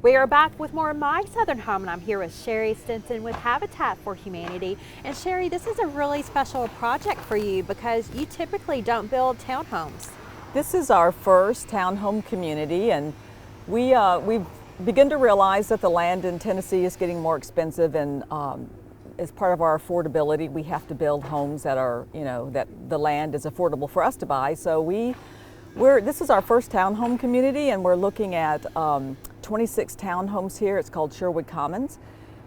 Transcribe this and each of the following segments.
We are back with more of My Southern Home, and I'm here with Sherry Stinson with Habitat for Humanity. And Sherry, this is a really special project for you because you typically don't build townhomes. This is our first townhome community, and we've begun to realize that the land in Tennessee is getting more expensive, and as part of our affordability, we have to build homes that are, that the land is affordable for us to buy. So this is our first townhome community, and we're looking at 26 townhomes here. It's called Sherwood Commons.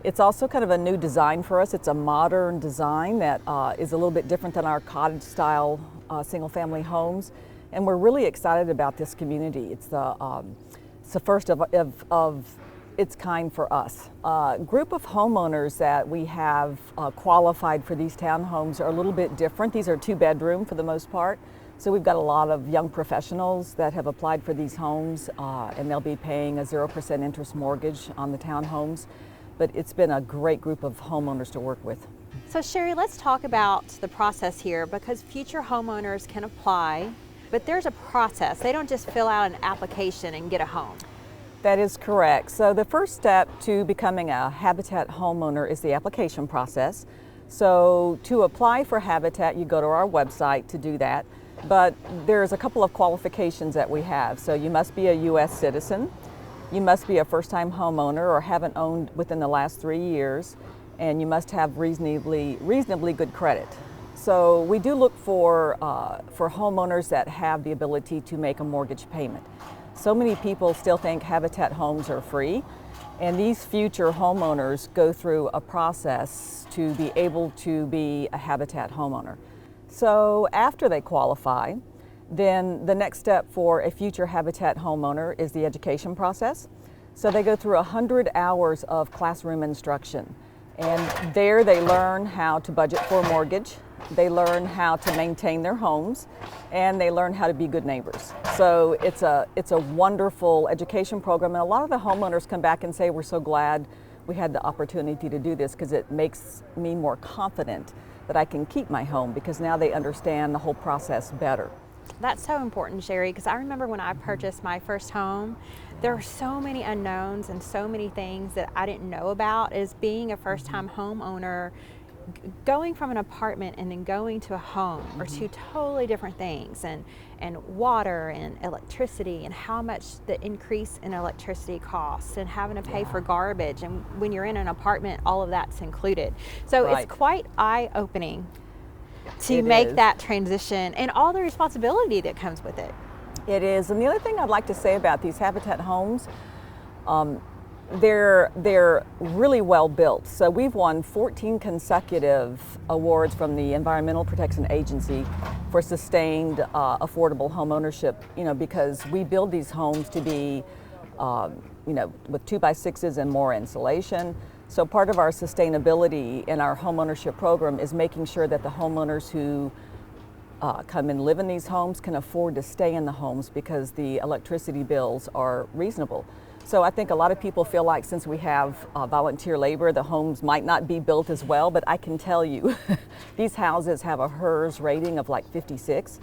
It's also kind of a new design for us. It's a modern design that is a little bit different than our cottage style single-family homes. And we're really excited about this community. It's the first of its kind for us. Group of homeowners that we have qualified for these townhomes are a little bit different. These are 2-bedroom for the most part. So we've got a lot of young professionals that have applied for these homes, and they'll be paying a 0% interest mortgage on the townhomes. But it's been a great group of homeowners to work with. So Sherry, let's talk about the process here, because future homeowners can apply, but there's a process. They don't just fill out an application and get a home. That is correct. So the first step to becoming a Habitat homeowner is the application process. So to apply for Habitat, you go to our website to do that. But there's a couple of qualifications that we have. So you must be a U.S. citizen, you must be a first-time homeowner or haven't owned within the last 3 years, and you must have reasonably good credit. So we do look for homeowners that have the ability to make a mortgage payment. So many people still think Habitat homes are free, and these future homeowners go through a process to be able to be a Habitat homeowner. So after they qualify, then the next step for a future Habitat homeowner is the education process. So they go through 100 hours of classroom instruction, and there they learn how to budget for a mortgage, they learn how to maintain their homes, and they learn how to be good neighbors. So it's a wonderful education program, and a lot of the homeowners come back and say, we're so glad we had the opportunity to do this because it makes me more confident that I can keep my home, because now they understand the whole process better. That's so important, Sherry, because I remember when I purchased my first home, there were so many unknowns and so many things that I didn't know about. As being a first-time homeowner, going from an apartment and then going to a home are two totally different things, and water and electricity and how much the increase in electricity costs and having to pay for garbage, and when you're in an apartment all of that's included. So It's quite eye-opening to make that transition and all the responsibility that comes with it. It is, and the other thing I'd like to say about these Habitat homes, they're really well built. So we've won 14 consecutive awards from the Environmental Protection Agency for sustained affordable home ownership, because we build these homes to be, with 2x6s and more insulation. So part of our sustainability in our home ownership program is making sure that the homeowners who come and live in these homes can afford to stay in the homes because the electricity bills are reasonable. So I think a lot of people feel like since we have volunteer labor, the homes might not be built as well, but I can tell you these houses have a HERS rating of like 56.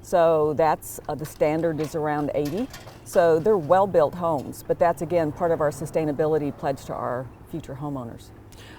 So that's the standard is around 80. So they're well-built homes, but that's again part of our sustainability pledge to our future homeowners.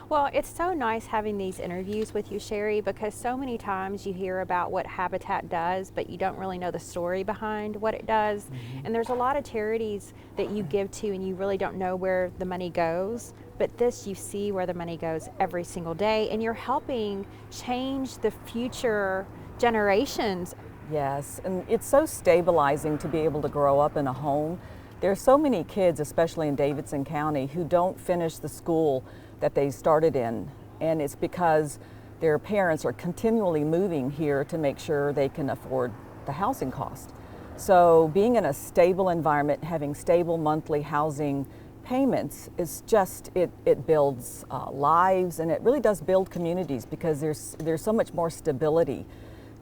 Well, it's so nice having these interviews with you, Sherry, because so many times you hear about what Habitat does, but you don't really know the story behind what it does. And there's a lot of charities that you give to and you really don't know where the money goes. But this, you see where the money goes every single day, and you're helping change the future generations. Yes, and it's so stabilizing to be able to grow up in a home. There's so many kids, especially in Davidson County, who don't finish the school that they started in, and it's because their parents are continually moving here to make sure they can afford the housing cost. So being in a stable environment, having stable monthly housing payments is just, it builds lives, and it really does build communities, because there's so much more stability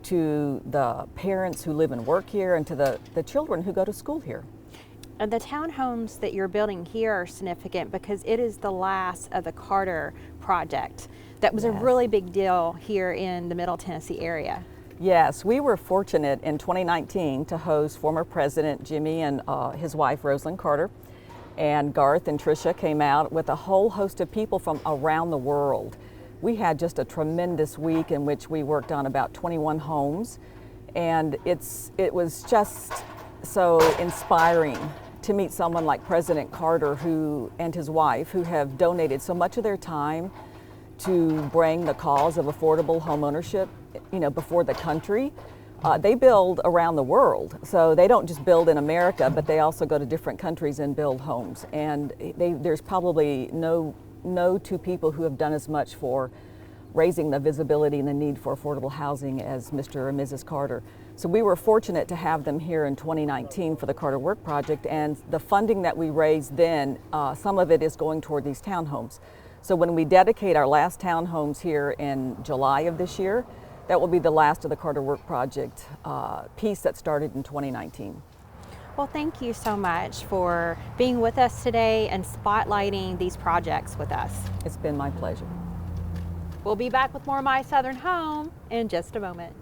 to the parents who live and work here and to the children who go to school here. And the townhomes that you're building here are significant because it is the last of the Carter project. That was a really big deal here in the Middle Tennessee area. Yes, we were fortunate in 2019 to host former President Jimmy and his wife Rosalind Carter. And Garth and Tricia came out with a whole host of people from around the world. We had just a tremendous week in which we worked on about 21 homes, and it was just so inspiring to meet someone like President Carter and his wife, who have donated so much of their time to bring the cause of affordable homeownership, before the country. They build around the world, so they don't just build in America, but they also go to different countries and build homes. And there's probably no two people who have done as much for raising the visibility and the need for affordable housing as Mr. and Mrs. Carter. So we were fortunate to have them here in 2019 for the Carter Work Project, and the funding that we raised then, some of it is going toward these townhomes. So when we dedicate our last townhomes here in July of this year, that will be the last of the Carter Work Project piece that started in 2019. Well, thank you so much for being with us today and spotlighting these projects with us. It's been my pleasure. We'll be back with more My Southern Home in just a moment.